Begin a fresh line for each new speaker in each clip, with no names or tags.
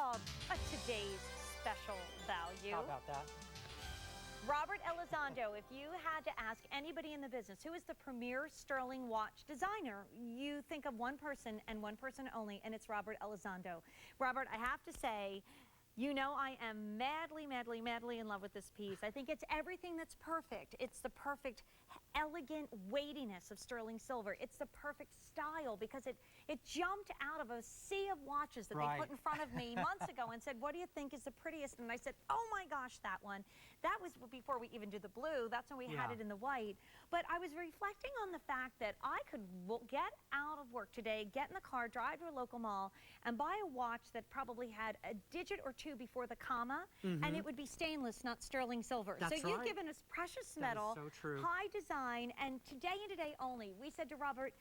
called a today's special value.
How about that?
Robert Elizondo, if you had to ask anybody in the business who is the premier sterling watch designer, you think of one person and one person only, and it's Robert Elizondo. Robert, I have to say, you know I am madly, madly, madly in love with this piece. I think it's everything that's perfect. It's the perfect, elegant weightiness of sterling silver. It's the perfect style because it jumped out of a sea of watches that they put in front of me months ago and said, what do you think is the prettiest? And I said, oh my gosh, that one. That was before we even did the blue. That's when we had it in the white. But I was reflecting on the fact that I could get out of work today, get in the car, drive to a local mall, and buy a watch that probably had a digit or two before the comma, and it would be stainless, not sterling silver.
That's
so you've given us precious metal,
so true.
high design, and today and today only, we said to Robert,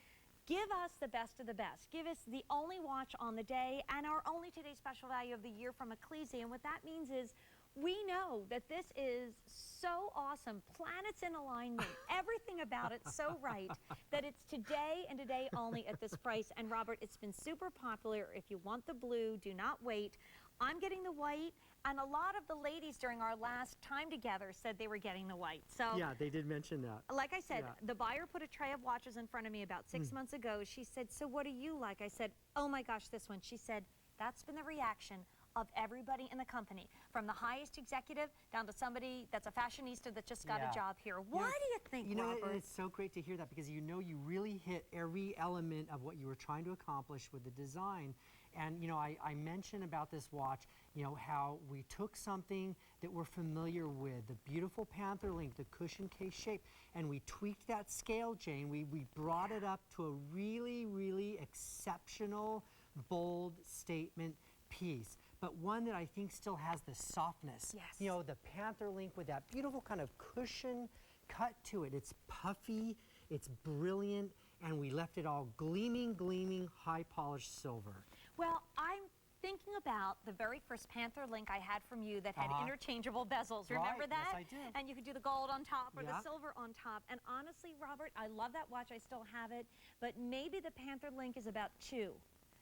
give us the best of the best. Give us the only watch on the day and our only today special value of the year from Ecclesia. And what that means is we know that this is so awesome, planets in alignment, everything about it so right, that it's today and today only at this price. And Robert, it's been super popular. If you want the blue, do not wait. I'm getting the white, and a lot of the ladies during our last time together said they were getting the white. So
yeah, they did mention that.
Like I said, the buyer put a tray of watches in front of me about 6 months ago. She said, so what do you like? I said, oh my gosh, this one. She said, that's been the reaction of everybody in the company, from the highest executive down to somebody that's a fashionista that just got a job here. Why do you think, Robert?
It's so great to hear that because you know you really hit every element of what you were trying to accomplish with the design. And you know, I mentioned about this watch, you know, how we took something that we're familiar with, the beautiful Panther link, the cushion case shape, and we tweaked that scale, Jane. We brought it up to a really, really exceptional, bold statement piece, but one that I think still has the softness.
Yes.
You know, the Panther link with that beautiful kind of cushion cut to it. It's puffy, it's brilliant, and we left it all gleaming, gleaming, high-polished silver.
Well, I'm thinking about the very first Panther link I had from you that had interchangeable bezels. Remember that?
Yes, I do.
And you could do the gold on top or the silver on top. And honestly, Robert, I love that watch. I still have it. But maybe the Panther link is about 2,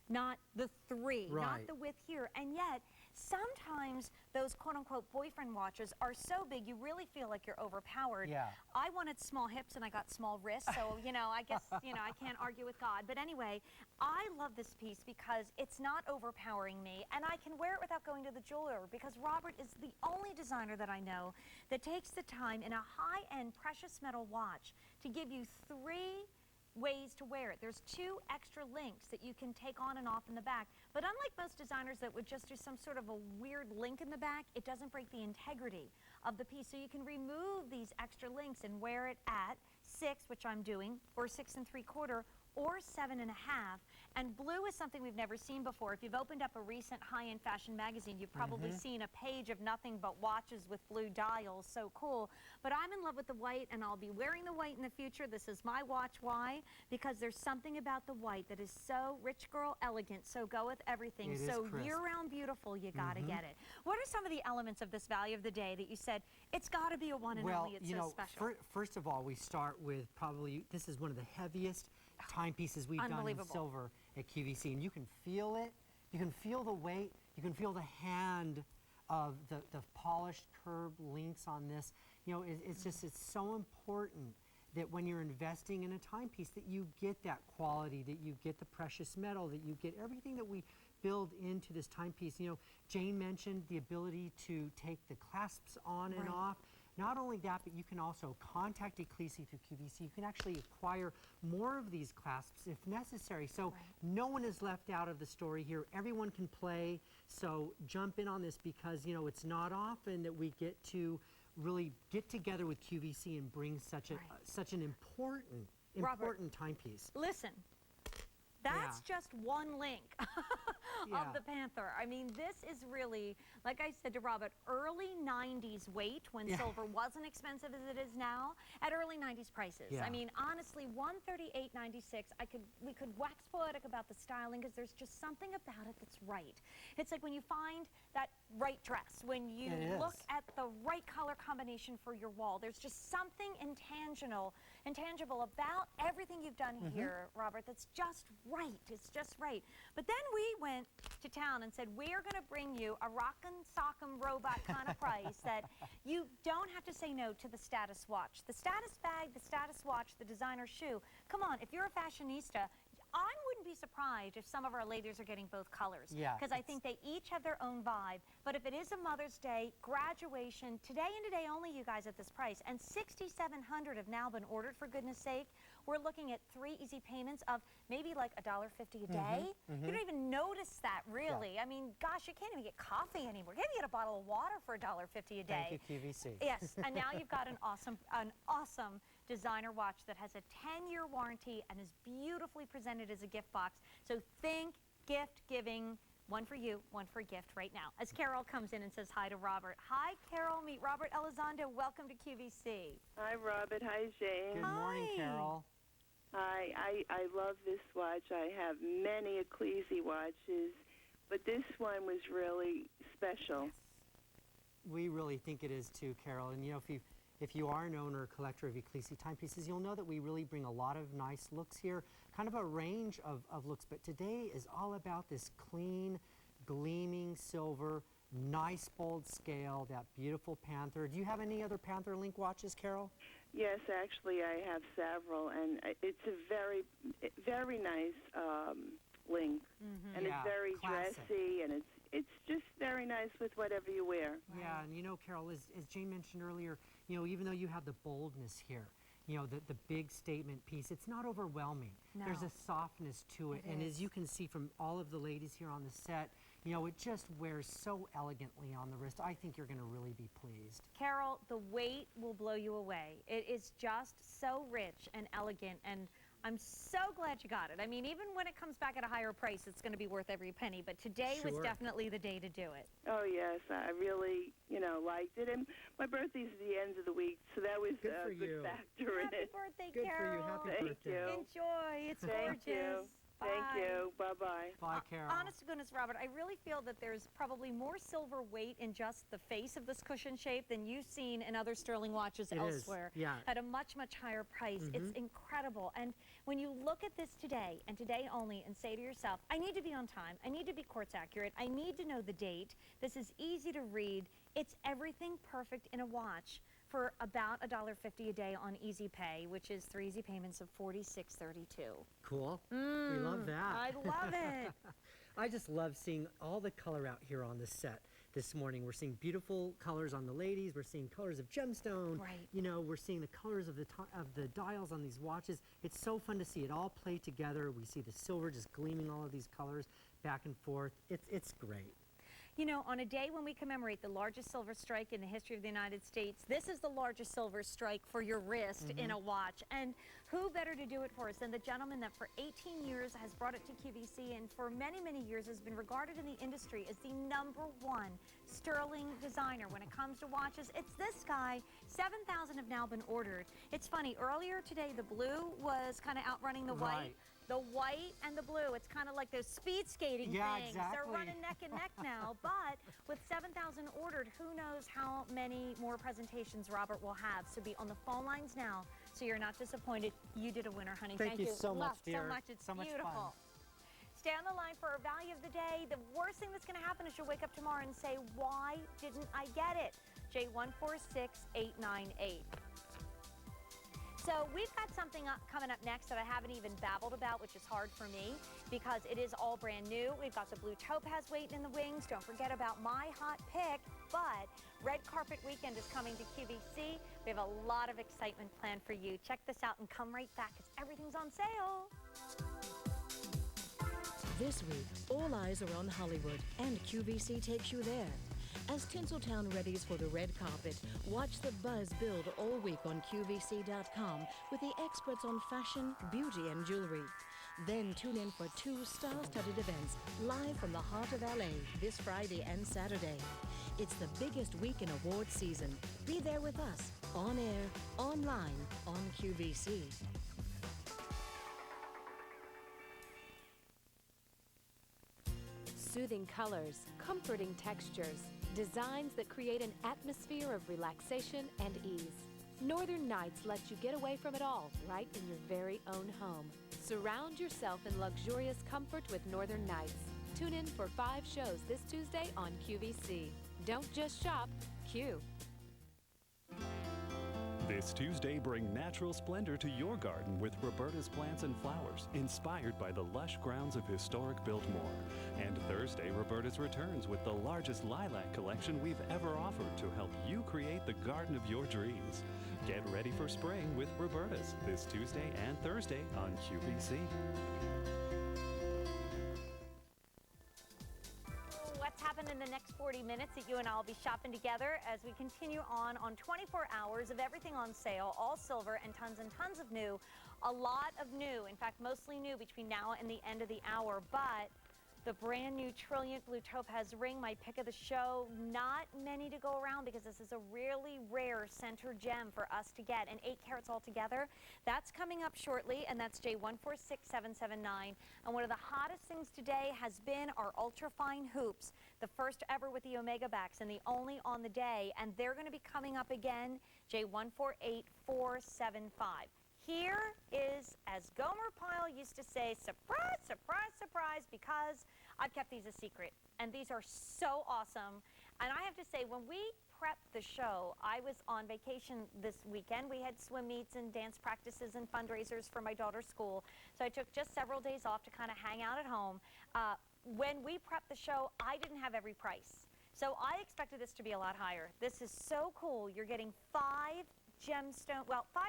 not the 3, not the width here. And yet, sometimes those quote-unquote boyfriend watches are so big you really feel like you're overpowered.
Yeah.
I wanted small hips and I got small wrists, so you know, I guess you know I can't argue with God. But anyway, I love this piece because it's not overpowering me, and I can wear it without going to the jeweler because Robert is the only designer that I know that takes the time in a high-end precious metal watch to give you 3 ways to wear it. There's 2 extra links that you can take on and off in the back. But unlike most designers that would just do some sort of a weird link in the back, it doesn't break the integrity of the piece. So you can remove these extra links and wear it at 6, which I'm doing, or 6 3/4, or 7 1/2. And blue is something we've never seen before. If you've opened up a recent high-end fashion magazine, you've probably seen a page of nothing but watches with blue dials. So cool. But I'm in love with the white, and I'll be wearing the white in the future. This is my watch. Why? Because there's something about the white that is so rich girl elegant, so go with everything. So year-round beautiful, you gotta get it. What are some of the elements of this value of the day that you said, it's gotta be a one and only, it's so special?
First of all, we start with probably, this is one of the heaviest timepieces we've done in silver at QVC, and you can feel it, you can feel the weight, you can feel the hand of the polished curved links on this. You know, it's just, it's so important that when you're investing in a timepiece that you get that quality, that you get the precious metal, that you get everything that we build into this timepiece. You know, Jane mentioned the ability to take the clasps on and off. Not only that, but you can also contact Ecclesia through QVC. You can actually acquire more of these clasps if necessary. So no one is left out of the story here. Everyone can play. So jump in on this because, you know, it's not often that we get to really get together with QVC and bring such a such an important timepiece.
Listen. That's just one link of the Panther. I mean, this is really, like I said to Robert, early 90s weight when silver wasn't expensive as it is now, at early 90s prices. I mean, honestly, $138.96, we could wax poetic about the styling because there's just something about it that's right. It's like when you find that right dress, when you look at the right color combination for your wall, there's just something intangible about everything you've done here, Robert, that's just right. It's just right. But then we went went to town and said, we are going to bring you a rockin' sock'em robot kind of price that you don't have to say no to the status watch. The status bag, the status watch, the designer shoe. Come on, if you're a fashionista, I wouldn't be surprised if some of our ladies are getting both colors.
Yeah,
because I think they each have their own vibe. But if it is a Mother's Day, graduation, today and today only, you guys, at this price, and 6,700 have now been ordered, for goodness sake. We're looking at 3 easy payments of maybe like $1.50 a day. You don't even notice that, really.
Yeah.
I mean, gosh, you can't even get coffee anymore. You can't even get a bottle of water for $1.50 a day.
Thank you, QVC.
Yes, and now you've got an awesome designer watch that has a 10-year warranty and is beautifully presented as a gift box. So think gift giving. One for you, one for a gift right now. As Carol comes in and says hi to Robert. Hi, Carol. Meet Robert Elizondo. Welcome to QVC.
Hi, Robert. Hi, Jane.
Good morning,
Hi.
Carol.
Hi. I love this watch. I have many Ecclesi watches, but this one was really special.
We really think it is too, Carol. And you know, if you are an owner or collector of Ecclesi timepieces, you'll know that we really bring a lot of nice looks here, kind of a range of looks. But today is all about this clean, gleaming silver, nice bold scale, that beautiful Panther. Do you have any other Panther Link watches, Carol?
Yes, actually, I have several, and it's a very, very nice link, and
Yeah,
it's very
classic.
dressy, and it's just very nice with whatever you wear.
Yeah, and you know, Carol, as Jane mentioned earlier, you know, even though you have the boldness here, you know, the big statement piece, it's not overwhelming.
No.
There's a softness to it. And as you can see from all of the ladies here on the set, you know, it just wears so elegantly on the wrist. I think you're going to really be pleased.
Carol, the weight will blow you away. It is just so rich and elegant, and I'm so glad you got it. I mean, even when it comes back at a higher price, it's going to be worth every penny, but today was
Sure.
definitely the day to do it.
Oh, yes, I really, liked it. And my birthday's at the end of the week, so that was
Good for
a good
you.
factor in
Happy
it.
birthday,
Good for you.
Carol.
Happy
Thank
birthday.
you.
Enjoy. It's
Thank
gorgeous.
you.
Bye.
Thank you. Bye-bye.
Bye, Carol.
Honest to goodness, Robert, I really feel that there's probably more silver weight in just the face of this cushion shape than you've seen in other sterling watches
It is,
elsewhere.
yeah.
At a much, much higher price. It's incredible. And when you look at this today, and today only, and say to yourself, I need to be on time, I need to be quartz accurate, I need to know the date, this is easy to read, it's everything perfect in a watch for about $1.50 a day on Easy Pay, which is 3 easy payments of $46.32.
Cool. We love that.
I love it.
I just love seeing all the color out here on the set this morning. We're seeing beautiful colors on the ladies. We're seeing colors of gemstone.
Right.
You know, we're seeing the colors of the dials on these watches. It's so fun to see it all play together. We see the silver just gleaming all of these colors back and forth. It's great.
You know, on a day when we commemorate the largest silver strike in the history of the United States, this is the largest silver strike for your wrist in a watch. And who better to do it for us than the gentleman that for 18 years has brought it to QVC and for many, many years has been regarded in the industry as the #1 sterling designer when it comes to watches. It's this guy. 7,000 have now been ordered. It's funny, earlier today the blue was kind of outrunning the white.
Right.
The white and the blue, it's kind of like those speed skating
Yeah,
things.
exactly.
They're running neck and neck now, but with 7,000 ordered, who knows how many more presentations Robert will have. So be on the phone lines now so you're not disappointed. You did a winner, honey.
Thank you so much,
Love,
dear.
so much. It's
So much
beautiful.
fun.
Stay on the line for our value of the day. The worst thing that's going to happen is you'll wake up tomorrow and say, why didn't I get it? J146898. So we've got something coming up next that I haven't even babbled about, which is hard for me because it is all brand new. We've got the blue topaz waiting in the wings. Don't forget about my hot pick, but Red Carpet Weekend is coming to QVC. We have a lot of excitement planned for you. Check this out and come right back because everything's on sale.
This week, all eyes are on Hollywood, and QVC takes you there. As Tinseltown readies for the red carpet, watch the buzz build all week on QVC.com with the experts on fashion, beauty, and jewelry. Then tune in for 2 star-studded events live from the heart of LA this Friday and Saturday. It's the biggest week in awards season. Be there with us, on air, online, on QVC.
Soothing colors, comforting textures, designs that create an atmosphere of relaxation and ease. Northern Nights lets you get away from it all right in your very own home. Surround yourself in luxurious comfort with Northern Nights. Tune in for 5 shows this Tuesday on QVC. Don't just shop, Q.
This Tuesday, bring natural splendor to your garden with Roberta's Plants and Flowers, inspired by the lush grounds of historic Biltmore. And Thursday, Roberta's returns with the largest lilac collection we've ever offered to help you create the garden of your dreams. Get ready for spring with Roberta's this Tuesday and Thursday on QVC.
What's happened in the next 40 minutes that you and I will be shopping together as we continue on 24 hours of everything on sale, all silver and tons of new. A lot of new, in fact, mostly new between now and the end of the hour, but the brand new Trilliant Blue Topaz ring, my pick of the show. Not many to go around because this is a really rare center gem for us to get, and 8 carats altogether. That's coming up shortly, and that's J146779. And one of the hottest things today has been our ultra-fine hoops, the first ever with the Omega backs and the only on the day, and they're going to be coming up again, J148475. Here is, as Gomer Pyle used to say, surprise, surprise, surprise, because I've kept these a secret. And these are so awesome. And I have to say, when we prepped the show, I was on vacation this weekend. We had swim meets and dance practices and fundraisers for my daughter's school. So I took just several days off to kind of hang out at home. When we prepped the show, I didn't have every price. So I expected this to be a lot higher. This is so cool. You're getting 5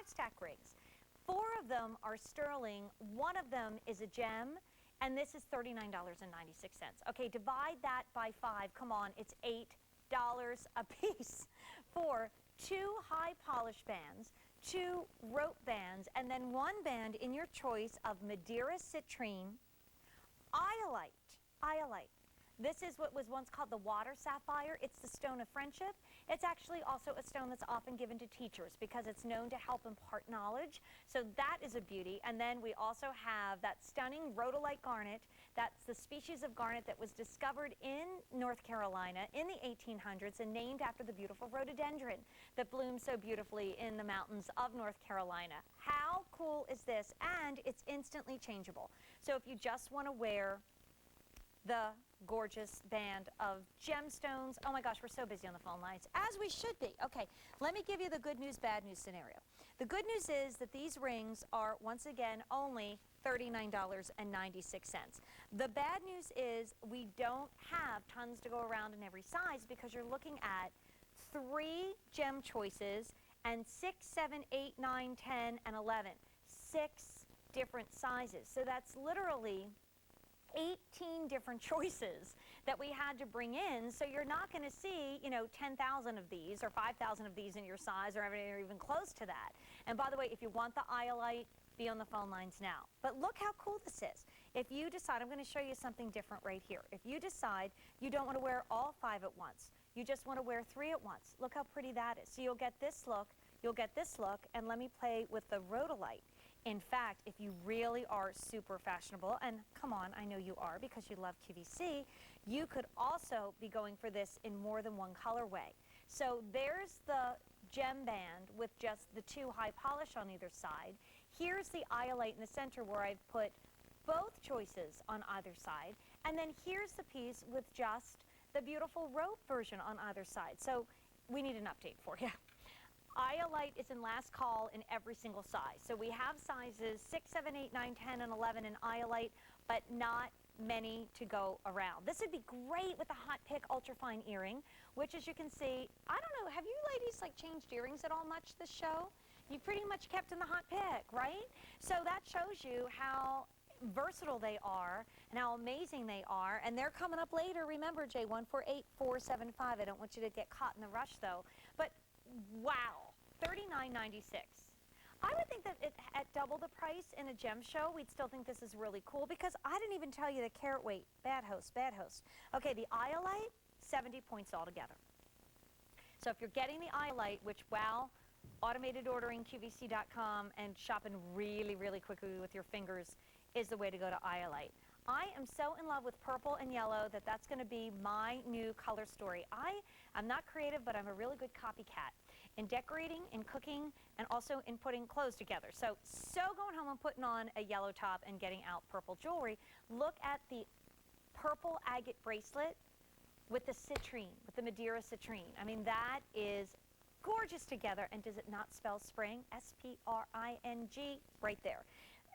stack rings. 4 of them are sterling, 1 of them is a gem, and this is $39.96. Okay, divide that by 5. Come on, it's $8 a piece for 2 high polish bands, 2 rope bands, and then 1 band in your choice of Madeira citrine, iolite. This is what was once called the water sapphire. It's the stone of friendship. It's actually also a stone that's often given to teachers because it's known to help impart knowledge. So that is a beauty. And then we also have that stunning rhodolite garnet. That's the species of garnet that was discovered in North Carolina in the 1800s and named after the beautiful rhododendron that blooms so beautifully in the mountains of North Carolina. How cool is this? And it's instantly changeable. So if you just want to wear the gorgeous band of gemstones. Oh my gosh, we're so busy on the phone lines, as we should be. Okay, let me give you the good news, bad news scenario. The good news is that these rings are, once again, only $39.96. The bad news is we don't have tons to go around in every size because you're looking at 3 gem choices and 6, 7, 8, 9, 10, and 11. 6 different sizes. So that's literally 18 different choices that we had to bring in, so you're not going to see, 10,000 of these or 5,000 of these in your size or even close to that. And by the way, if you want the iolite, be on the phone lines now. But look how cool this is. If you decide, I'm going to show you something different right here. If you decide you don't want to wear all 5 at once, you just want to wear 3 at once, look how pretty that is. So you'll get this look, and let me play with the rhodolite. In fact, if you really are super fashionable, and come on, I know you are because you love QVC, you could also be going for this in more than one colorway. So there's the gem band with just the 2 high polish on either side. Here's the iolite in the center where I've put both choices on either side. And then here's the piece with just the beautiful rope version on either side. So we need an update for you. Iolite is in last call in every single size. So we have sizes 6, 7, 8, 9, 10, and 11 in iolite, but not many to go around. This would be great with the Hot Pick ultrafine earring, which, as you can see, I don't know, have you ladies changed earrings at all much this show? You pretty much kept in the Hot Pick, right? So that shows you how versatile they are and how amazing they are. And they're coming up later. Remember, J148475. I don't want you to get caught in the rush, though. But wow, $39.96. I would think that at double the price in a gem show, we'd still think this is really cool because I didn't even tell you the carat weight. Bad host, bad host. Okay, the iolite, 70 points altogether. So if you're getting the iolite, which, wow, automated ordering, QVC.com, and shopping really, really quickly with your fingers is the way to go to iolite. I am so in love with purple and yellow that that's going to be my new color story. I'm not creative, but I'm a really good copycat in decorating, in cooking, and also in putting clothes together. So going home and putting on a yellow top and getting out purple jewelry. Look at the purple agate bracelet with the citrine, with the Madeira citrine. I mean, that is gorgeous together. And does it not spell spring? S-P-R-I-N-G, right there.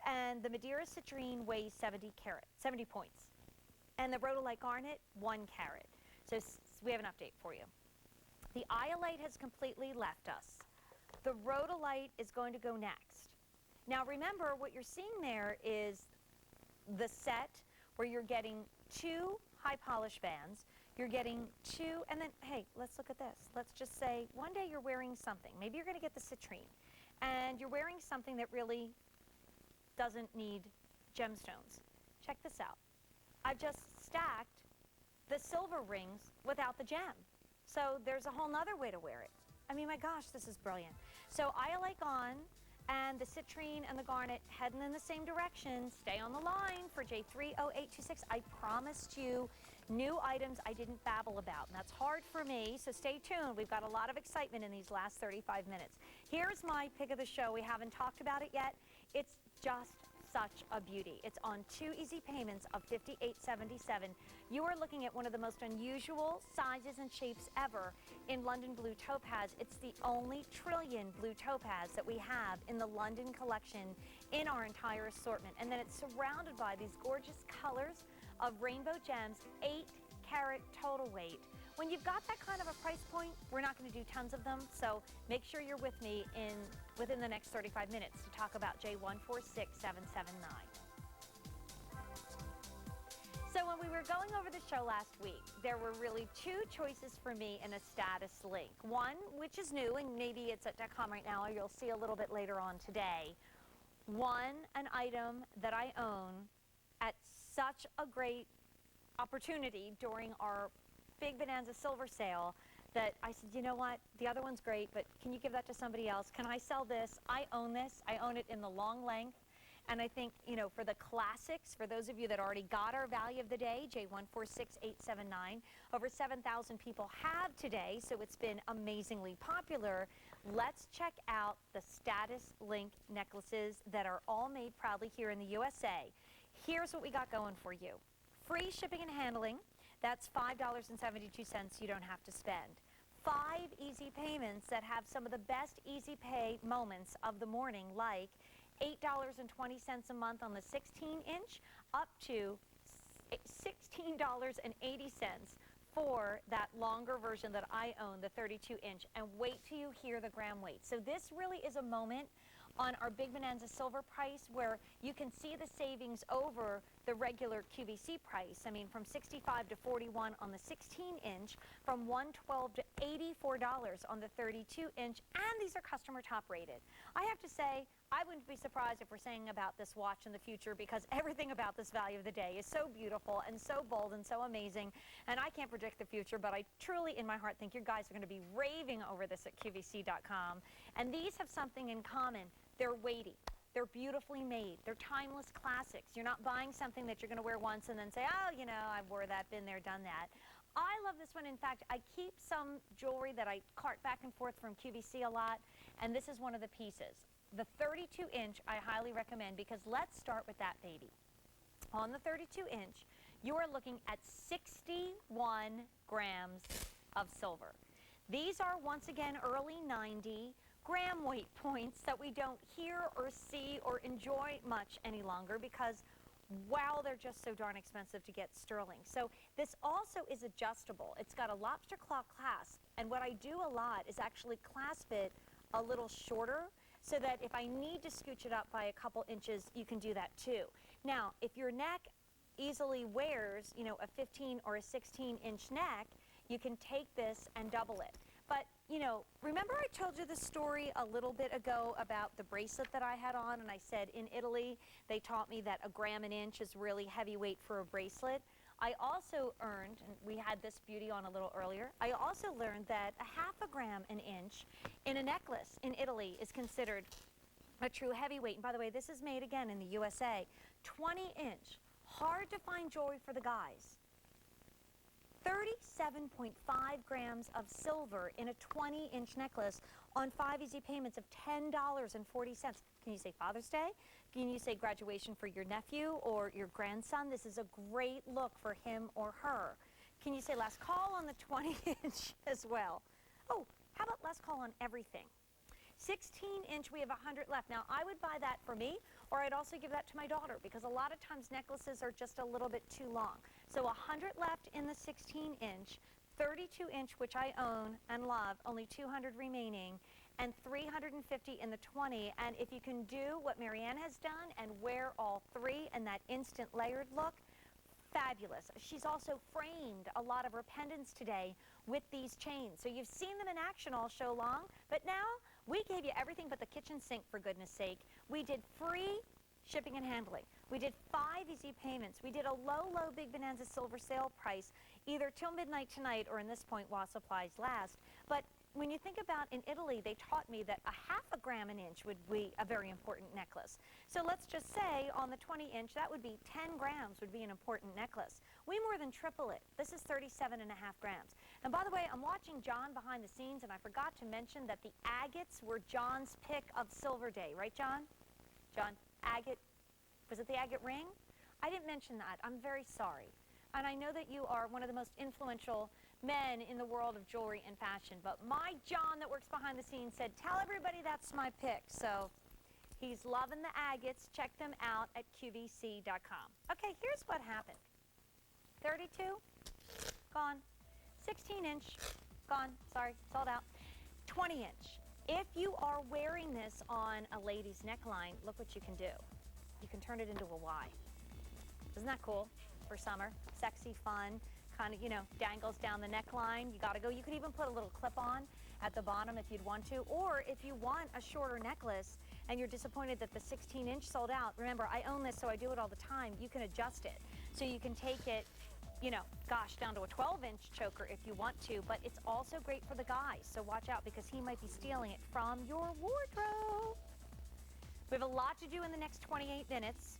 And the Madeira citrine weighs 70 points. And the rhodolite garnet, 1 carat. So we have an update for you. The iolite has completely left us. The rhodolite is going to go next. Now remember, what you're seeing there is the set where you're getting 2 high polish bands. You're getting 2, and then, hey, let's look at this. Let's just say one day you're wearing something. Maybe you're going to get the citrine, and you're wearing something that really doesn't need gemstones. Check this out. I've just stacked the silver rings without the gem. So there's a whole nother way to wear it. I mean, my gosh, this is brilliant. So iolite on, and the citrine and the garnet heading in the same direction. Stay on the line for J30826. I promised you new items I didn't babble about, and that's hard for me, so stay tuned. We've got a lot of excitement in these last 35 minutes. Here's my pick of the show. We haven't talked about it yet. It's just such a beauty. It's on 2 easy payments of $58.77. You are looking at one of the most unusual sizes and shapes ever in London Blue Topaz. It's the only trillion blue topaz that we have in the London collection in our entire assortment. And then it's surrounded by these gorgeous colors of rainbow gems, 8-carat total weight. When you've got that kind of a price point, we're not going to do tons of them, so make sure you're with me within the next 35 minutes to talk about J146779. So when we were going over the show last week, there were really 2 choices for me in a status link. One, which is new, and maybe it's at .com right now, or you'll see a little bit later on today. One, an item that I own at such a great opportunity during our big Bonanza silver sale that I said, you know what, the other one's great, but can you give that to somebody else? Can I sell this? I own this. I own it in the long length. And I think, you know, for the classics, for those of you that already got our value of the day, J146879, over 7,000 people have today, so it's been amazingly popular. Let's check out the status link necklaces that are all made proudly here in the USA. Here's what we got going for you. Free shipping and handling. That's $5.72 you don't have to spend. 5 easy payments that have some of the best easy pay moments of the morning, like $8.20 a month on the 16-inch, up to $16.80 for that longer version that I own, the 32-inch. And wait till you hear the gram weight. So this really is a moment on our Big Bonanza silver price where you can see the savings over the regular QVC price. I mean, from $65 to $41 on the 16-inch, from $112 to $84 on the 32-inch, and these are customer top rated. I have to say, I wouldn't be surprised if we're saying about this watch in the future, because everything about this value of the day is so beautiful and so bold and so amazing. And I can't predict the future, but I truly in my heart think you guys are going to be raving over this at QVC.com. And these have something in common. They're weighty. They're beautifully made. They're timeless classics. You're not buying something that you're going to wear once and then say, oh, you know, I wore that, been there, done that. I love this one. In fact, I keep some jewelry that I cart back and forth from QVC a lot, and this is one of the pieces. The 32-inch I highly recommend, because let's start with that baby. On the 32-inch, you are looking at 61 grams of silver. These are, once again, early 90 gram weight points that we don't hear or see or enjoy much any longer, because wow, they're just so darn expensive to get sterling. So this also is adjustable. It's got a lobster claw clasp, and what I do a lot is actually clasp it a little shorter so that if I need to scooch it up by a couple inches, you can do that too. Now, if your neck easily wears, you know, a 15 or a 16-inch neck, you can take this and double it. But, you know, remember I told you the story a little bit ago about the bracelet that I had on, and I said in Italy they taught me that 1 gram an inch is really heavyweight for a bracelet. I also earned, and we had this beauty on a little earlier, I also learned that 1/2 gram an inch in a necklace in Italy is considered a true heavyweight. And by the way, this is made again in the USA. 20-inch, hard to find jewelry for the guys. 37.5 grams of silver in a 20-inch necklace on 5 easy payments of $10.40. Can you say Father's Day? Can you say graduation for your nephew or your grandson? This is a great look for him or her. Can you say last call on the 20-inch as well? Oh, how about last call on everything? 16-inch, we have 100 left. Now, I would buy that for me, or I'd also give that to my daughter, because a lot of times necklaces are just a little bit too long. So 100 left in the 16-inch, 32-inch, which I own and love, only 200 remaining, and 350 in the 20. And if you can do what Marianne has done and wear all three in that instant layered look, fabulous. She's also framed a lot of her pendants today with these chains. So you've seen them in action all show long, but now we gave you everything but the kitchen sink, for goodness sake. We did free shipping and handling. We did 5 easy payments. We did a low Big Bonanza silver sale price, either till midnight tonight or in this point while supplies last. But when you think about in Italy, they taught me that a half a gram an inch would be a very important necklace. So let's just say on the 20-inch, that would be 10 grams would be an important necklace. We more than triple it. This is 37.5 grams. And by the way, I'm watching John behind the scenes, and I forgot to mention that the agates were John's pick of Silver Day. Right, John? John, agate, was it the agate ring? I didn't mention that. I'm very sorry. And I know that you are one of the most influential men in the world of jewelry and fashion, but my John that works behind the scenes said, tell everybody that's my pick. So he's loving the agates. Check them out at QVC.com. Okay, here's what happened. 32, gone. 16-inch, gone. Sorry, sold out. 20-inch. If you are wearing this on a lady's neckline, look what you can do. You can turn it into a Y. Isn't that cool for summer? Sexy, fun, kind of, you know, dangles down the neckline. You got to go. You could even put a little clip on at the bottom if you'd want to. Or if you want a shorter necklace and you're disappointed that the 16-inch sold out, remember, I own this, so I do it all the time. You can adjust it. So you can take it, you know, gosh, down to a 12-inch choker if you want to, but it's also great for the guy. So watch out, because he might be stealing it from your wardrobe. We have a lot to do in the next 28 minutes,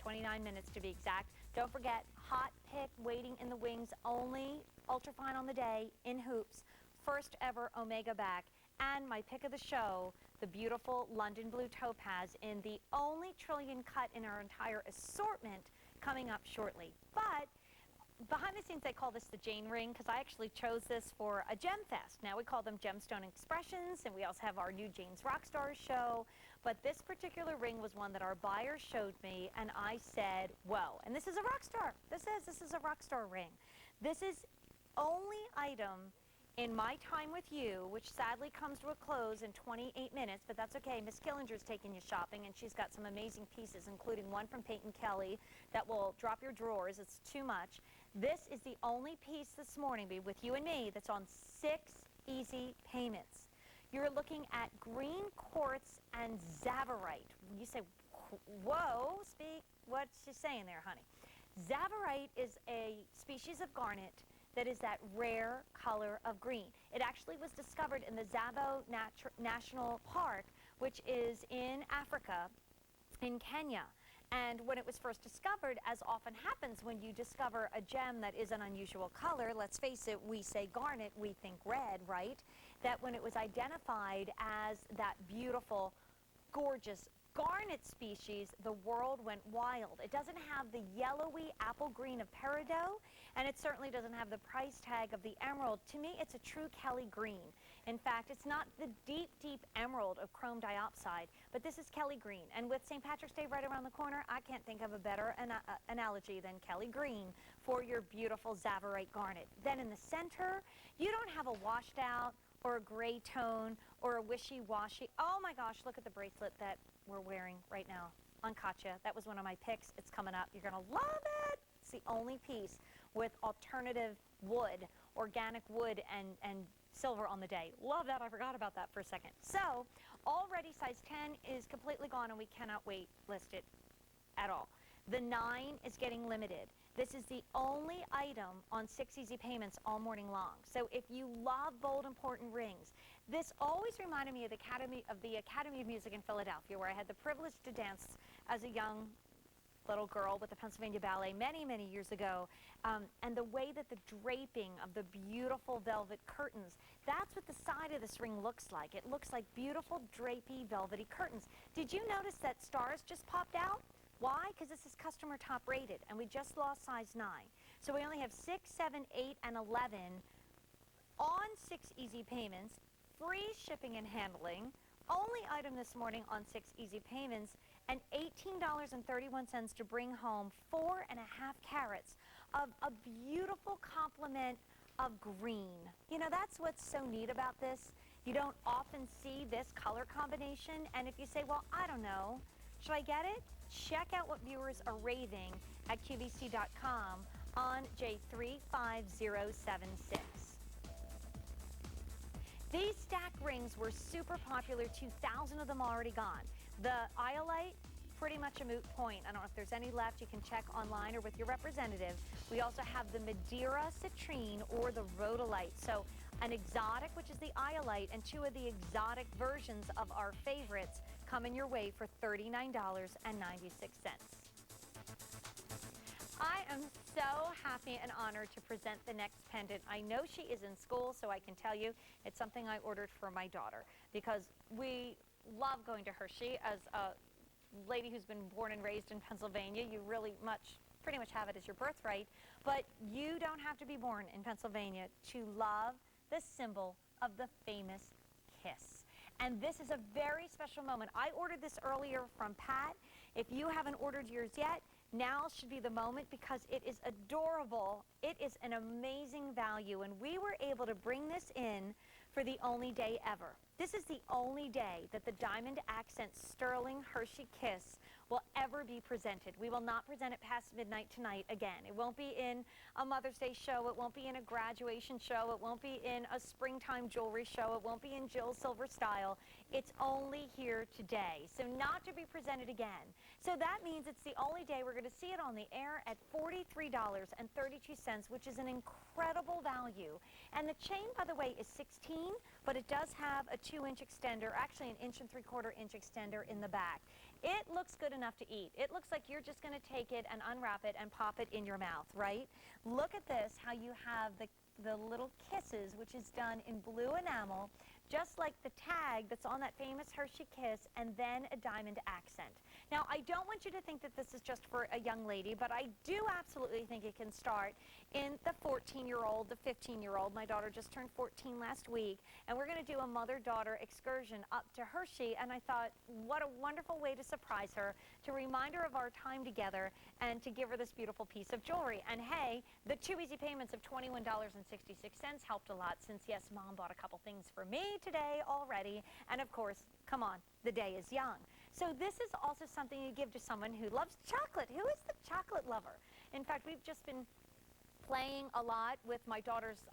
29 minutes to be exact. Don't forget, hot pick waiting in the wings only, ultrafine on the day, in hoops, first ever Omega back, and my pick of the show, the beautiful London Blue Topaz in the only trillion cut in our entire assortment, coming up shortly. But behind the scenes, they call this the Jane ring, because I actually chose this for a gem fest. Now we call them Gemstone Expressions, and we also have our new Jane's Rockstars show. But this particular ring was one that our buyer showed me, and I said, whoa. And this is a rock star. This is a rock star ring. This is only item in my time with you, which sadly comes to a close in 28 minutes, but that's okay. Miss Killinger's taking you shopping, and she's got some amazing pieces, including one from Peyton Kelly that will drop your drawers. It's too much. This is the only piece this morning, with you and me, that's on 6 easy payments. You're looking at green quartz and zavarite. You say, whoa, speak, what's she saying there, honey? Zavarite is a species of garnet that is that rare color of green. It actually was discovered in the Tsavo National Park, which is in Africa, in Kenya. And when it was first discovered, as often happens when you discover a gem that is an unusual color, let's face it, we say garnet, we think red, right? That when it was identified as that beautiful, gorgeous garnet species, the world went wild. It doesn't have the yellowy apple green of peridot, and it certainly doesn't have the price tag of the emerald. To me, it's a true Kelly green. In fact, it's not the deep, deep emerald of chrome diopside, but this is Kelly green. And with St. Patrick's Day right around the corner, I can't think of a better analogy than Kelly green for your beautiful zavarite garnet. Then in the center, you don't have a washed out or a gray tone or a wishy-washy. Oh my gosh, look at the bracelet that we're wearing right now on Katia. That was one of my picks. It's coming up. You're gonna love it. It's the only piece with alternative wood, organic wood, and silver on the day. Love that. I forgot about that for a second. So already size 10 is completely gone, and we cannot wait listed at all. The 9 is getting limited. This is the only item on 6 easy payments all morning long. So if you love bold, important rings, this always reminded me of the Academy of Music in Philadelphia, where I had the privilege to dance as a young little girl with the Pennsylvania Ballet many, many years ago. And the way that the draping of the beautiful velvet curtains, that's what the side of this ring looks like. It looks like beautiful, drapey, velvety curtains. Did you notice that stars just popped out? Why? Because this is customer top rated, and we just lost size 9. So we only have 6, 7, 8, and 11 on 6 easy payments, free shipping and handling, only item this morning on 6 easy payments, and $18.31 to bring home 4.5 carats of a beautiful complement of green. You know, that's what's so neat about this. You don't often see this color combination, and if you say, well, I don't know, should I get it? Check out what viewers are raving at QVC.com on J35076. These stack rings were super popular, 2,000 of them already gone. The Iolite, pretty much a moot point. I don't know if there's any left. You can check online or with your representative. We also have the Madeira Citrine or the Rhodolite. So an exotic, which is the Iolite, and 2 of the exotic versions of our favorites coming your way for $39.96. I am so happy and honored to present the next pendant. I know she is in school, so I can tell you it's something I ordered for my daughter because we love going to Hershey. As a lady who's been born and raised in Pennsylvania, you really pretty much have it as your birthright, but you don't have to be born in Pennsylvania to love the symbol of the famous kiss. And this is a very special moment. I ordered this earlier from Pat. If you haven't ordered yours yet, now should be the moment because it is adorable. It is an amazing value, and we were able to bring this in for the only day ever. This is the only day that the Diamond Accent Sterling Hershey Kiss will ever be presented. We will not present it past midnight tonight again. It won't be in a Mother's Day show. It won't be in a graduation show. It won't be in a springtime jewelry show. It won't be in Jill's Silver Style. It's only here today, so not to be presented again. So that means it's the only day we're going to see it on the air at $43.32, which is an incredible value. And the chain, by the way, is 16, but it does have a 2-inch extender, actually an 1 3/4 inch extender in the back. It looks good enough to eat. It looks like you're just going to take it and unwrap it and pop it in your mouth, right? Look at this, how you have the little kisses, which is done in blue enamel, just like the tag that's on that famous Hershey Kiss, and then a diamond accent. Now, I don't want you to think that this is just for a young lady, but I do absolutely think it can start in the 14-year-old, the 15-year-old. My daughter just turned 14 last week, and we're going to do a mother-daughter excursion up to Hershey, and I thought, what a wonderful way to surprise her, to remind her of our time together, and to give her this beautiful piece of jewelry. And hey, the 2 easy payments of $21.66 helped a lot, since yes, Mom bought a couple things for me today already, and of course, come on, the day is young. So this is also something you give to someone who loves chocolate. Who is the chocolate lover? In fact, we've just been playing a lot with my daughter's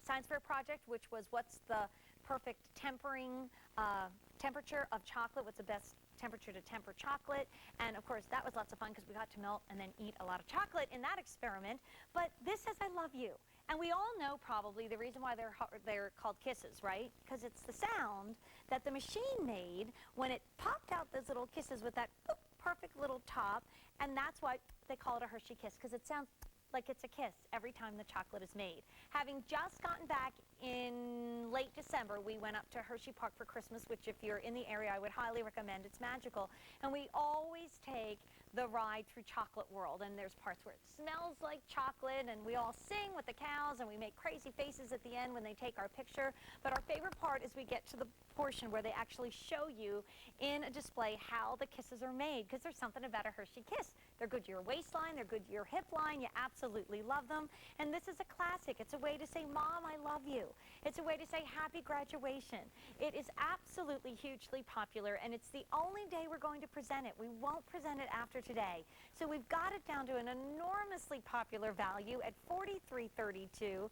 science fair project, which was what's the perfect temperature of chocolate, what's the best temperature to temper chocolate, and of course that was lots of fun because we got to melt and then eat a lot of chocolate in that experiment. But this says I love you, and we all know probably the reason why they're called kisses, right? Because it's the sound that the machine made when it popped out those little kisses with that boop, perfect little top, and that's why they call it a Hershey Kiss, because it sounds like it's a kiss every time the chocolate is made. Having just gotten back in late December, we went up to Hershey Park for Christmas, which if you're in the area, I would highly recommend. It's magical. And we always take the ride through Chocolate World, and there's parts where it smells like chocolate, and we all sing with the cows, and we make crazy faces at the end when they take our picture. But our favorite part is we get to the portion where they actually show you in a display how the kisses are made, because there's something about a Hershey Kiss. They're good to your waistline, they're good to your hip line, you absolutely love them. And this is a classic. It's a way to say, Mom, I love you. It's a way to say happy graduation. It is absolutely hugely popular, and it's the only day we're going to present it. We won't present it after today. So we've got it down to an enormously popular value at $43.32, 2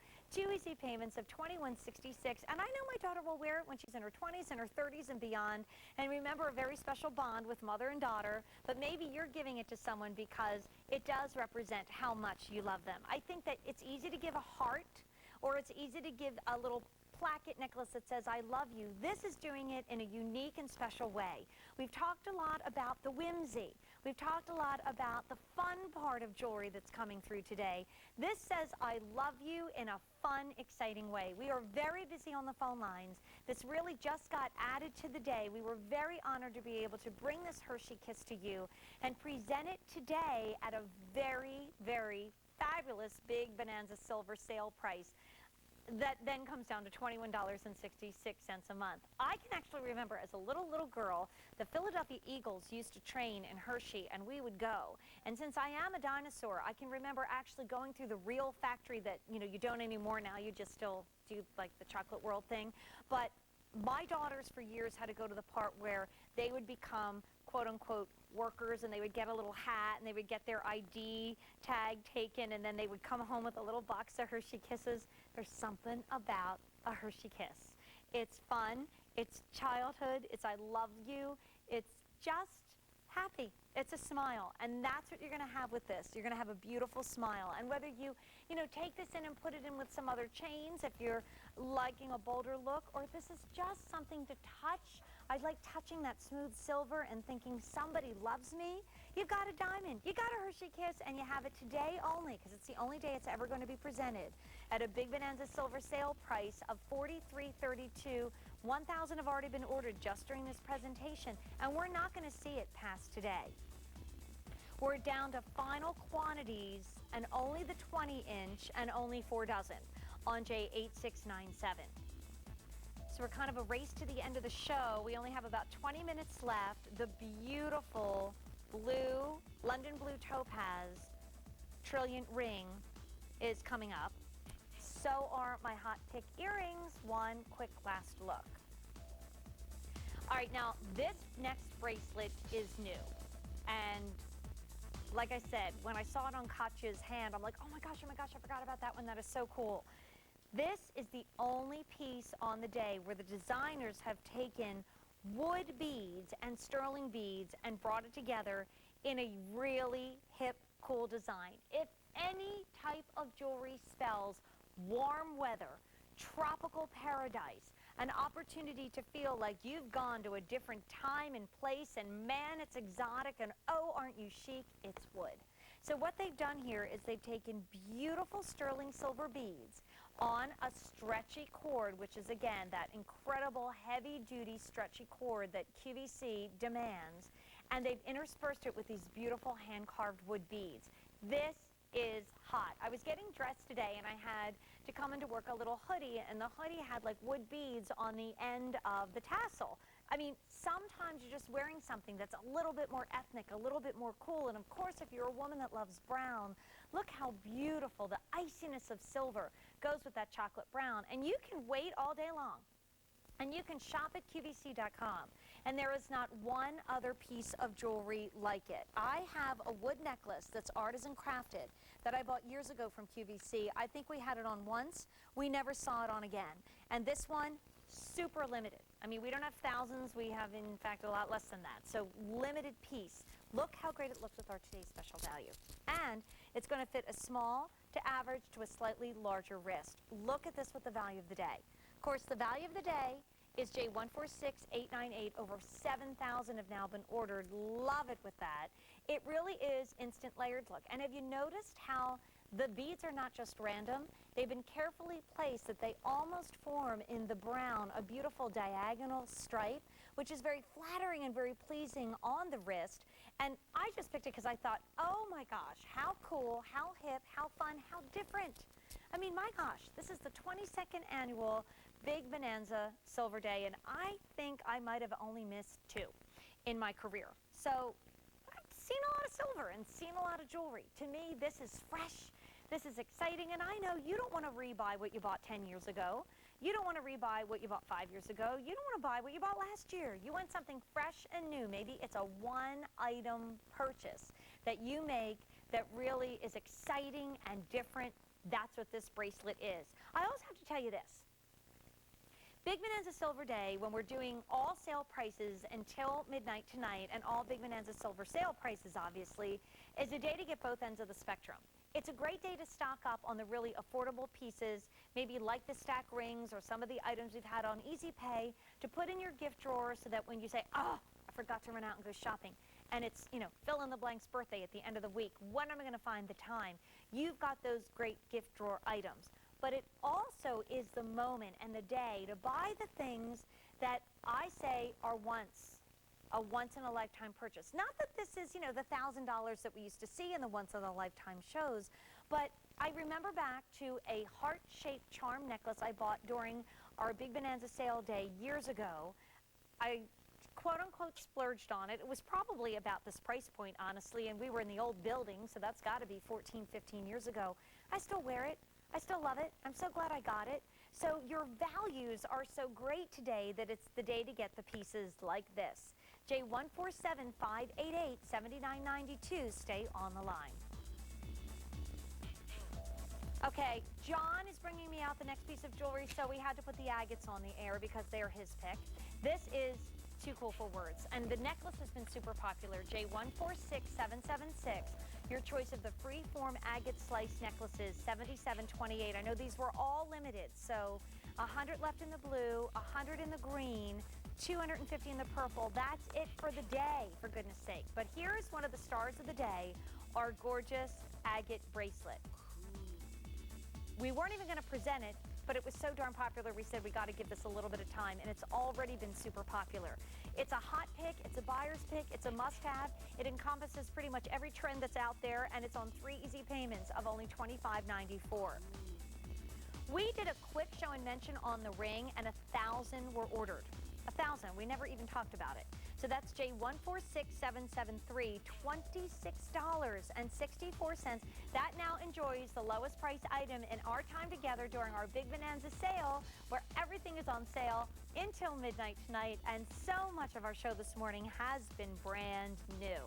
easy payments of $21.66. And I know my daughter will wear it when she's in her 20s and her 30s and beyond. And remember, a very special bond with mother and daughter, but maybe you're giving it to someone because it does represent how much you love them. I think that it's easy to give a heart, or it's easy to give a little placket necklace that says, I love you. This is doing it in a unique and special way. We've talked a lot about the whimsy. We've talked a lot about the fun part of jewelry that's coming through today. This says, I love you in a fun, exciting way. We are very busy on the phone lines. This really just got added to the day. We were very honored to be able to bring this Hershey Kiss to you and present it today at a very, very fabulous big Bonanza silver sale price. That then comes down to $21.66 a month. I can actually remember as a little girl, the Philadelphia Eagles used to train in Hershey, and we would go. And since I am a dinosaur, I can remember actually going through the real factory that, you don't anymore now, you just still do like the Chocolate World thing. But my daughters for years had to go to the part where they would become quote-unquote workers, and they would get a little hat, and they would get their ID tag taken, and then they would come home with a little box of Hershey Kisses. There's something about a Hershey Kiss. It's fun, it's childhood, it's I love you, it's just happy. It's a smile, and that's what you're going to have with this. You're going to have a beautiful smile, and whether you take this in and put it in with some other chains if you're liking a bolder look, or if this is just something to touch. I like touching that smooth silver and thinking somebody loves me. You've got a diamond, you got a Hershey Kiss, and you have it today only, because it's the only day it's ever going to be presented at a big Bonanza silver sale price of $43.32. 1,000 have already been ordered just during this presentation, and we're not going to see it past today. We're down to final quantities, and only the 20-inch and only 4 dozen on J8697. So we're kind of a race to the end of the show. We only have about 20 minutes left. The beautiful blue, London blue topaz trilliant ring is coming up. So are my hot pick earrings. One quick last look. All right, now this next bracelet is new. And like I said, when I saw it on Katia's hand, I'm like, oh my gosh, I forgot about that one. That is so cool. This is the only piece on the day where the designers have taken wood beads and sterling beads and brought it together in a really hip, cool design. If any type of jewelry spells warm weather, tropical paradise, an opportunity to feel like you've gone to a different time and place, and man, it's exotic, and oh, aren't you chic, it's wood. So what they've done here is they've taken beautiful sterling silver beads on a stretchy cord, which is again that incredible heavy-duty stretchy cord that QVC demands, and they've interspersed it with these beautiful hand-carved wood beads. This is hot. I was getting dressed today, and I had to come into work a little hoodie, and the hoodie had like wood beads on the end of the tassel. I mean, sometimes you're just wearing something that's a little bit more ethnic, a little bit more cool, and of course, if you're a woman that loves brown, look how beautiful the iciness of silver goes with that chocolate brown. And you can wait all day long, and you can shop at QVC.com, and there is not one other piece of jewelry like it. I have a wood necklace that's artisan crafted that I bought years ago from QVC. I think we had it on once. We never saw it on again. And this one, super limited. I mean, we don't have thousands. We have, in fact, a lot less than that. So limited piece. Look how great it looks with our today's special value. And it's going to fit a small to average to a slightly larger wrist. Look at this with the value of the day. Of course, the value of the day is J146898. Over 7,000 have now been ordered. Love it with that. It really is instant layered look. And have you noticed how the beads are not just random? They've been carefully placed that they almost form in the brown a beautiful diagonal stripe, which is very flattering and very pleasing on the wrist. And I just picked it because I thought, oh my gosh, how cool, how hip, how fun, how different. I mean, my gosh, this is the 22nd annual Big Bonanza Silver Day, and I think I might have only missed 2 in my career. So I've seen a lot of silver and seen a lot of jewelry. To me, this is fresh, this is exciting, and I know you don't want to rebuy what you bought 10 years ago. You don't want to rebuy what you bought 5 years ago. You don't want to buy what you bought last year. You want something fresh and new. Maybe it's a one-item purchase that you make that really is exciting and different. That's what this bracelet is. I also have to tell you this. Big Bonanza Silver Day, when we're doing all sale prices until midnight tonight, and all Big Bonanza Silver sale prices, obviously, is a day to get both ends of the spectrum. It's a great day to stock up on the really affordable pieces, maybe like the stack rings or some of the items we've had on Easy Pay, to put in your gift drawer so that when you say, oh, I forgot to run out and go shopping, and it's, you know, fill in the blank's birthday at the end of the week. When am I going to find the time? You've got those great gift drawer items. But it also is the moment and the day to buy the things that I say are a once-in-a-lifetime purchase. Not that this is, you know, the $1,000 that we used to see in the once-in-a-lifetime shows, but I remember back to a heart-shaped charm necklace I bought during our Big Bonanza sale day years ago. I quote-unquote splurged on it. It was probably about this price point, honestly, and we were in the old building, so that's got to be 14, 15 years ago. I still wear it. I still love it. I'm so glad I got it. So your values are so great today that it's the day to get the pieces like this. J1475887992. Stay on the line. Okay, John is bringing me out the next piece of jewelry, so we had to put the agates on the air because they're his pick. This is too cool for words, and the necklace has been super popular. J146776. Your choice of the free-form agate slice necklaces, $77.28. I know these were all limited, so 100 left in the blue, 100 in the green, 250 in the purple. That's it for the day, for goodness sake. But here's one of the stars of the day, our gorgeous agate bracelet. We weren't even going to present it, but it was so darn popular, we said we got to give this a little bit of time, and it's already been super popular. It's a hot pick, it's a buyer's pick, it's a must-have. It encompasses pretty much every trend that's out there, and it's on 3 easy payments of only $25.94. We did a quick show and mention on the ring, and 1,000 were ordered. 1,000. We never even talked about it. So that's J146773, $26.64. That now enjoys the lowest price item in our time together during our Big Bonanza sale, where everything is on sale until midnight tonight, and so much of our show this morning has been brand new.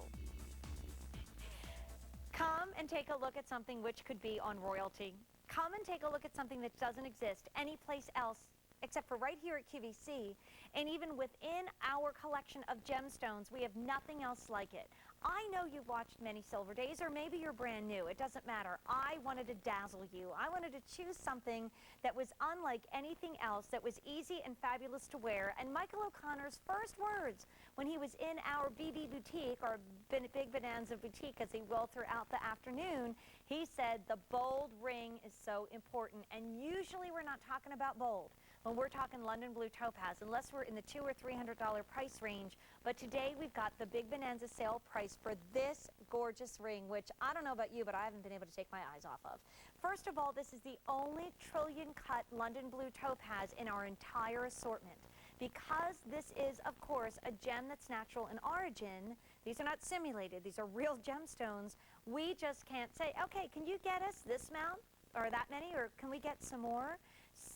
Come and take a look at something which could be on royalty. Come and take a look at something that doesn't exist anyplace else except for right here at QVC, and even within our collection of gemstones, we have nothing else like it. I know you've watched many Silver Days, or maybe you're brand new. It doesn't matter. I wanted to dazzle you. I wanted to choose something that was unlike anything else, that was easy and fabulous to wear. And Michael O'Connor's first words when he was in our BB Boutique, or Big Bonanza Boutique, as he will throughout the afternoon, he said the bold ring is so important. And usually we're not talking about bold when we're talking London Blue Topaz, unless we're in the $200 or $300 price range. But today we've got the Big Bonanza sale price for this gorgeous ring, which I don't know about you, but I haven't been able to take my eyes off of. First of all, this is the only trillion cut London Blue Topaz in our entire assortment. Because this is, of course, a gem that's natural in origin, these are not simulated, these are real gemstones, we just can't say, okay, can you get us this amount or that many, or can we get some more?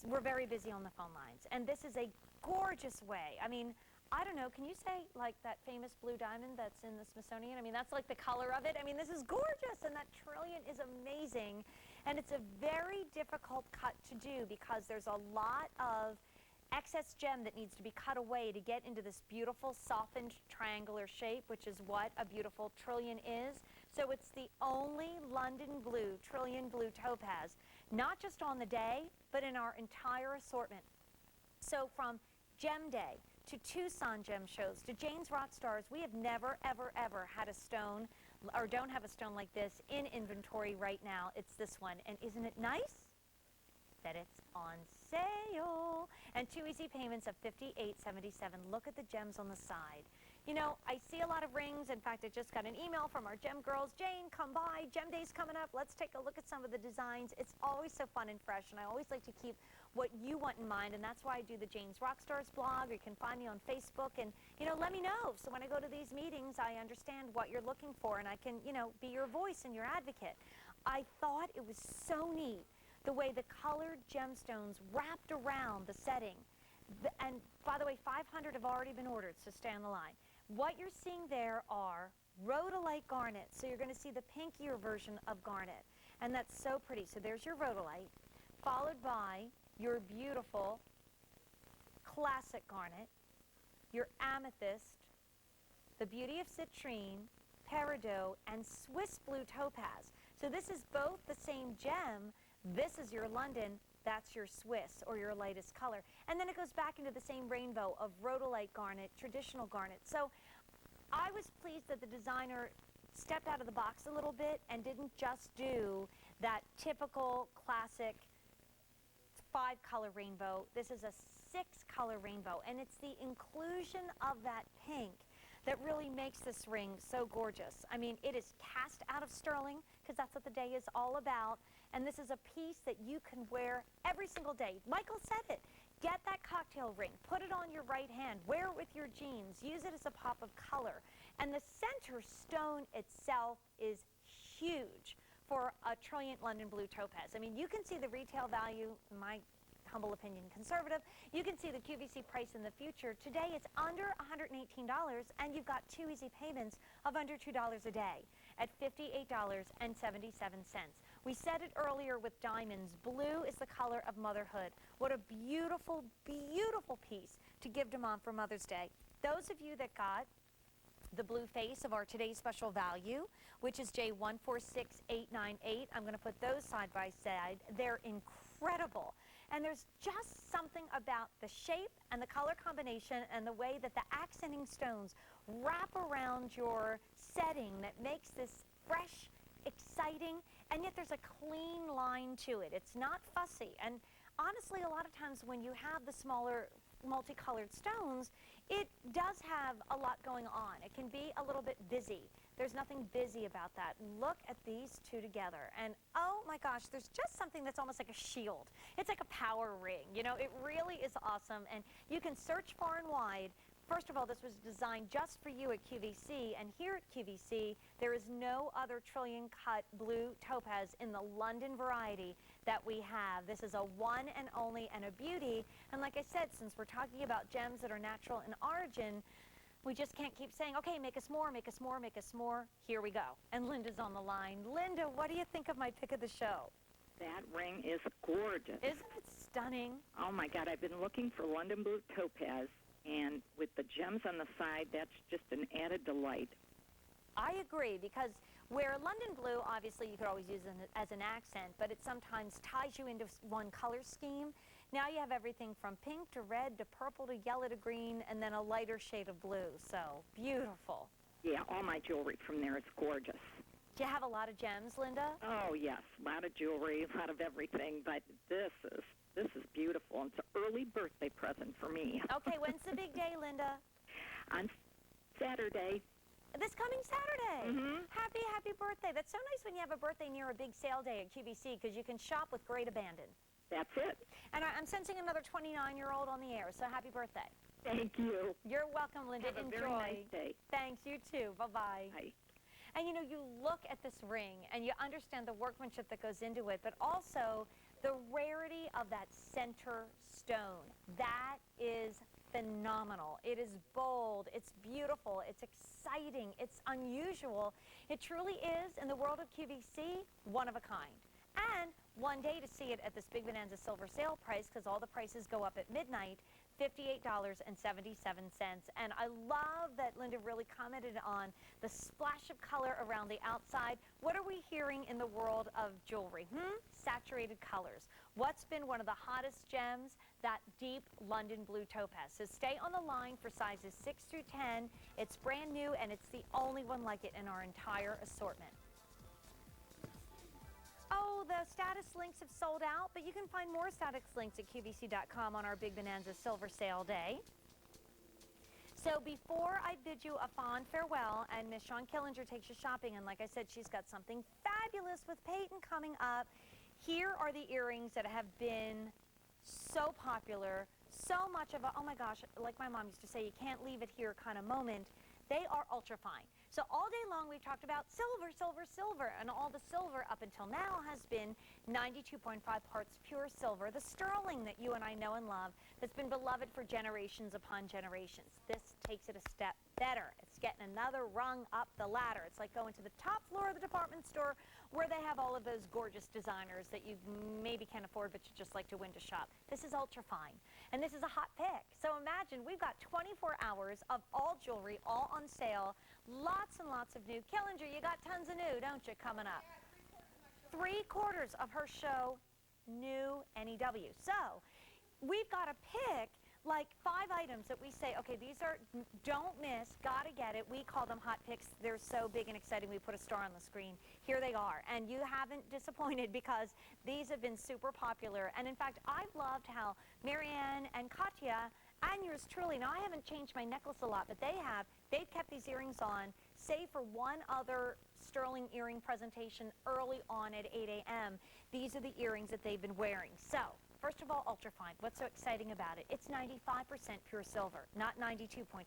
We're very busy on the phone lines, and this is a gorgeous way. I mean, I don't know, can you say like that famous blue diamond that's in the Smithsonian? I mean, that's like the color of it. I mean, this is gorgeous, and that trillion is amazing, and it's a very difficult cut to do because there's a lot of excess gem that needs to be cut away to get into this beautiful softened triangular shape, which is what a beautiful trillion is. So it's the only London Blue trillion blue topaz, not just on the day, but in our entire assortment. So from Gem Day to Tucson Gem Shows to Jane's Rock Stars, we have never, ever, ever had a stone, or don't have a stone like this in inventory right now. It's this one. And isn't it nice that it's on sale? And 2 easy payments of $58.77. Look at the gems on the side. You know, I see a lot of rings. In fact, I just got an email from our gem girls. Jane, come by. Gem Day's coming up. Let's take a look at some of the designs. It's always so fun and fresh, and I always like to keep what you want in mind, and that's why I do the Jane's Rockstars blog. Or you can find me on Facebook, and, you know, let me know. So when I go to these meetings, I understand what you're looking for, and I can, you know, be your voice and your advocate. I thought it was so neat the way the colored gemstones wrapped around the setting. And by the way, 500 have already been ordered, so stay on the line. What you're seeing there are rhodolite garnet. So you're going to see the pinkier version of garnet. And that's so pretty. So there's your rhodolite, followed by your beautiful classic garnet, your amethyst, the beauty of citrine, peridot, and Swiss blue topaz. So this is both the same gem. This is your London. That's your Swiss, or your lightest color. And then it goes back into the same rainbow of rhodolite garnet, traditional garnet. So I was pleased that the designer stepped out of the box a little bit and didn't just do that typical classic 5-color rainbow. This is a 6-color rainbow, and it's the inclusion of that pink that really makes this ring so gorgeous. I mean, it is cast out of sterling, because that's what the day is all about, and this is a piece that you can wear every single day. Michael said it. Get that cocktail ring, put it on your right hand, wear it with your jeans, use it as a pop of color. And the center stone itself is huge for a Trilliant London Blue Topaz. I mean, you can see the retail value, in my humble opinion, conservative. You can see the QVC price in the future. Today it's under $118, and you've got 2 easy payments of under $2 a day at $58.77. We said it earlier with diamonds. Blue is the color of motherhood. What a beautiful, beautiful piece to give to Mom for Mother's Day. Those of you that got the blue face of our today's special value, which is J146898, I'm going to put those side by side. They're incredible. And there's just something about the shape and the color combination and the way that the accenting stones wrap around your setting that makes this fresh, exciting, and yet there's a clean line to it. It's not fussy. And honestly, a lot of times when you have the smaller multicolored stones, it does have a lot going on. It can be a little bit busy. There's nothing busy about that. Look at these two together, and oh my gosh, there's just something that's almost like a shield. It's like a power ring. You know, it really is awesome, and you can search far and wide. First of all, this was designed just for you at QVC, and here at QVC, there is no other trillion cut blue topaz in the London variety that we have. This is a one and only and a beauty, and like I said, since we're talking about gems that are natural in origin, we just can't keep saying, okay, make us more, make us more, make us more. Here we go. And Linda's on the line. Linda, what do you think of my pick of the show?
That ring is gorgeous.
Isn't it stunning?
Oh, my God. I've been looking for London Blue Topaz, and with the gems on the side, that's just an added delight.
I agree, because where London Blue, obviously, you could always use it as an accent, but it sometimes ties you into one color scheme. Now you have everything from pink to red to purple to yellow to green, and then a lighter shade of blue. So beautiful.
Yeah, all my jewelry from there is gorgeous.
Do you have a lot of gems, Linda?
Oh, yes, a lot of jewelry, a lot of everything, but this is beautiful. It's an early birthday present for me.
Okay, when's the big day, Linda?
On Saturday.
This coming Saturday.
Mm-hmm.
Happy birthday. That's so nice when you have a birthday near a big sale day at QVC, because you can shop with great abandon.
That's it.
And I'm sensing another 29-year-old on the air, so happy birthday.
Thank you.
You're welcome, Linda.
Have a
Enjoy.
very nice day.
Thanks, you too. Bye-bye.
Bye.
And you know, you look at this ring and you understand the workmanship that goes into it, but also the rarity of that center stone. That is phenomenal. It is bold, it's beautiful, it's exciting, it's unusual. It truly is, in the world of QVC, one of a kind. And one day to see it at this Big Bonanza silver sale price, because all the prices go up at midnight, $58.77. And I love that Linda really commented on the splash of color around the outside. What are we hearing in the world of jewelry? Saturated colors. What's been one of the hottest gems? That deep London Blue Topaz. So stay on the line for sizes 6 through 10. It's brand new, and it's the only one like it in our entire assortment. Oh, the status links have sold out, but you can find more status links at QVC.com on our Big Bonanza Silver Sale Day. So before I bid you a fond farewell, and Miss Shawn Killinger takes you shopping, and like I said, she's got something fabulous with Peyton coming up. Here are the earrings that have been so popular, so much of a, oh my gosh, like my mom used to say, you can't leave it here kind of moment. They are ultra fine. So all day long we've talked about silver, silver, silver, and all the silver up until now has been 92.5 parts pure silver, the sterling that you and I know and love, that's been beloved for generations upon generations. This takes it a step better. It's getting another rung up the ladder. It's like going to the top floor of the department store where they have all of those gorgeous designers that you maybe can't afford, but you just like to window shop. This is ultra fine, and this is a hot pick. So imagine we've got 24 hours of all jewelry, all on sale, lots and lots of new. Killinger, you got tons of new, don't you, coming up? 3/4 of her show, new NEW. So we've got a pick. like 5 items that we say, okay, these are, don't miss, gotta get it. We call them hot picks. They're so big and exciting, we put a star on the screen. Here they are, and you haven't disappointed because these have been super popular. And in fact, I've loved how Marianne and Katia and yours truly, now I haven't changed my necklace a lot, but they have, they've kept these earrings on, save for one other sterling earring presentation early on at 8 a.m. These are the earrings that they've been wearing. So, first of all, ultrafine. What's so exciting about it? It's 95% pure silver, not 92.5.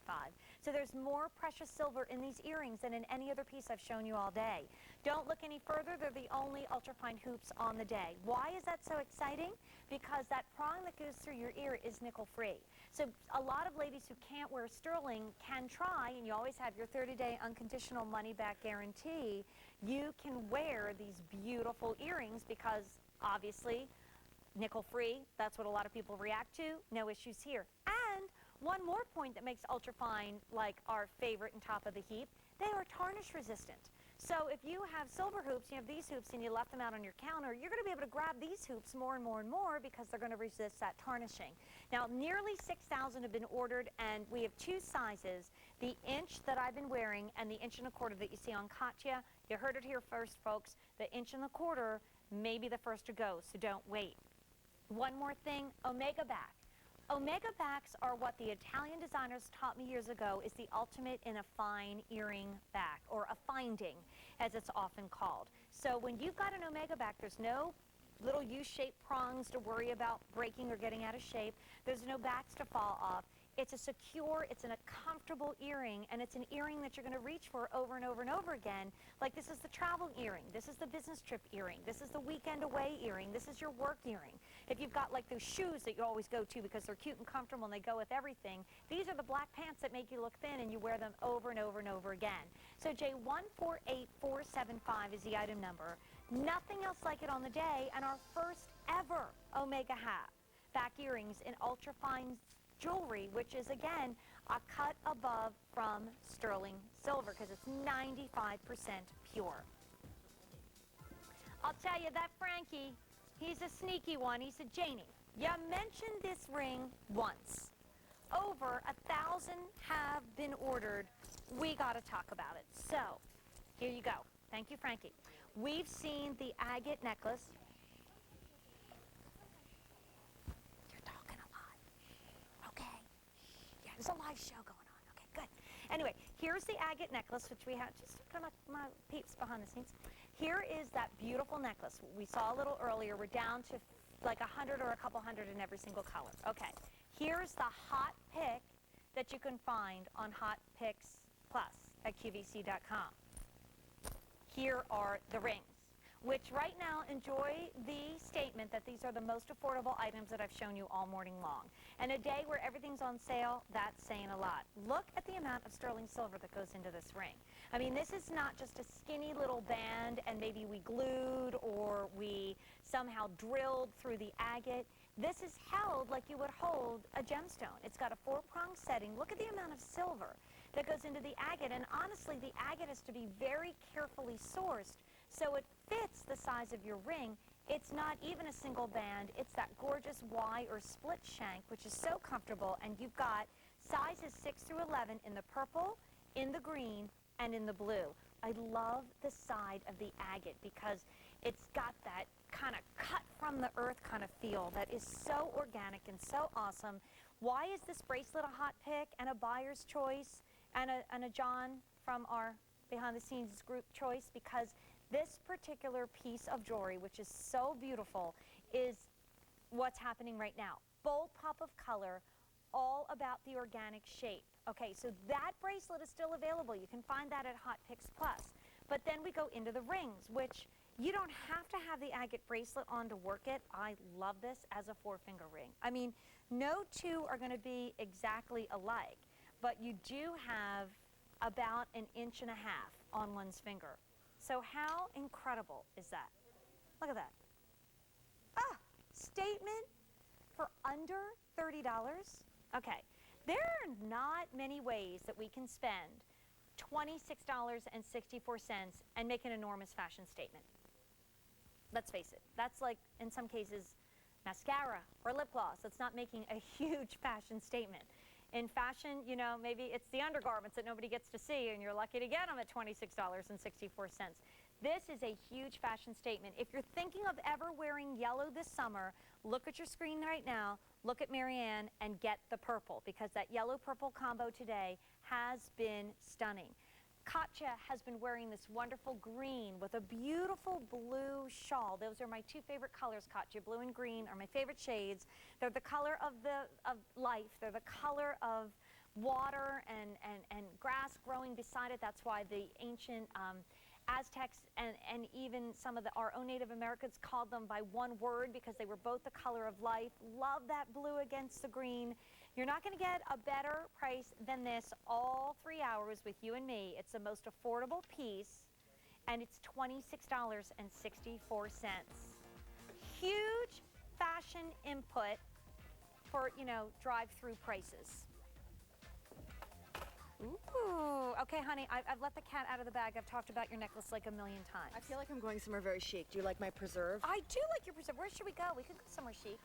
So there's more precious silver in these earrings than in any other piece I've shown you all day. Don't look any further. They're the only ultrafine hoops on the day. Why is that so exciting? Because that prong that goes through your ear is nickel-free. So a lot of ladies who can't wear sterling can try, and you always have your 30-day unconditional money-back guarantee. You can wear these beautiful earrings because, obviously, nickel-free, that's what a lot of people react to. No issues here. And one more point that makes ultrafine like our favorite and top of the heap, they are tarnish resistant. So if you have silver hoops, you have these hoops, and you left them out on your counter, you're going to be able to grab these hoops more and more and more because they're going to resist that tarnishing. Now, nearly 6,000 have been ordered, and we have 2 sizes, the inch that I've been wearing and the 1 1/4 that you see on Katia. You heard it here first, folks. The 1 1/4 may be the first to go, so don't wait. One more thing, Omega back. Omega backs are what the Italian designers taught me years ago is the ultimate in a fine earring back, or a finding, as it's often called. So when you've got an Omega back, there's no little U-shaped prongs to worry about breaking or getting out of shape. There's no backs to fall off. It's a secure, it's a comfortable earring, and it's an earring that you're going to reach for over and over and over again. Like, this is the travel earring, this is the business trip earring, this is the weekend away earring, this is your work earring. If you've got like those shoes that you always go to because they're cute and comfortable and they go with everything, these are the black pants that make you look thin, and you wear them over and over and over again. So J148475 is the item number. Nothing else like it on the day, and our first ever Omega half back earrings in ultrafine jewelry, which is again a cut above from sterling silver because it's 95% pure. I'll tell you that Frankie, he's a sneaky one. He said, Janie, you mentioned this ring once. Over 1,000 have been ordered. We got to talk about it. So here you go. Thank you, Frankie. We've seen the agate necklace. There's a live show going on. Okay, good. Anyway, here's the agate necklace, which we have, just kind of my peeps behind the scenes. Here is that beautiful necklace we saw a little earlier. We're down to like 100 or a couple hundred in every single color. Okay, here's the hot pick that you can find on Hot Picks Plus at QVC.com. Here are the rings, which right now enjoy the statement that these are the most affordable items that I've shown you all morning long. And a day where everything's on sale, that's saying a lot. Look at the amount of sterling silver that goes into this ring. I mean, this is not just a skinny little band and maybe we glued or we somehow drilled through the agate. This is held like you would hold a gemstone. It's got a 4-prong setting. Look at the amount of silver that goes into the agate. And honestly, the agate is to be very carefully sourced so it fits the size of your ring. It's not even a single band. It's that gorgeous Y or split shank, which is so comfortable. And you've got sizes 6 through 11 in the purple, in the green, and in the blue. I love the side of the agate because it's got that kind of cut from the earth kind of feel that is so organic and so awesome. Why is this bracelet a hot pick and a buyer's choice and a John from our behind the scenes group choice? Because this particular piece of jewelry, which is so beautiful, is what's happening right now. Bold pop of color, all about the organic shape. Okay, so that bracelet is still available. You can find that at Hot Picks Plus. But then we go into the rings, which you don't have to have the agate bracelet on to work it. I love this as a 4-finger ring. I mean, no two are going to be exactly alike, but you do have about 1.5 inches on one's finger. So how incredible is that? Look at that. Ah, statement for under $30. Okay, there are not many ways that we can spend $26.64 and make an enormous fashion statement. Let's face it, that's like, in some cases, mascara or lip gloss. It's not making a huge fashion statement. In fashion, you know, maybe it's the undergarments that nobody gets to see, and you're lucky to get them at $26.64. This is a huge fashion statement. If you're thinking of ever wearing yellow this summer, look at your screen right now, look at Marianne, and get the purple, because that yellow-purple combo today has been stunning. Katia has been wearing this wonderful green with a beautiful blue shawl. Those are my two favorite colors, Katia. Blue and green are my favorite shades. They're the color of life. They're the color of water and grass growing beside it. That's why the ancient Aztecs and even some of our own Native Americans called them by one word because they were both the color of life. Love that blue against the green. You're not going to get a better price than this all 3 hours with you and me. It's the most affordable piece, and it's $26.64. Huge fashion input for, you know, drive-through prices. Ooh, okay, honey, I've let the cat out of the bag. I've talked about your necklace like a million times.
I feel like I'm going somewhere very chic. Do you like my preserve?
I do like your preserve. Where should we go? We could go somewhere chic.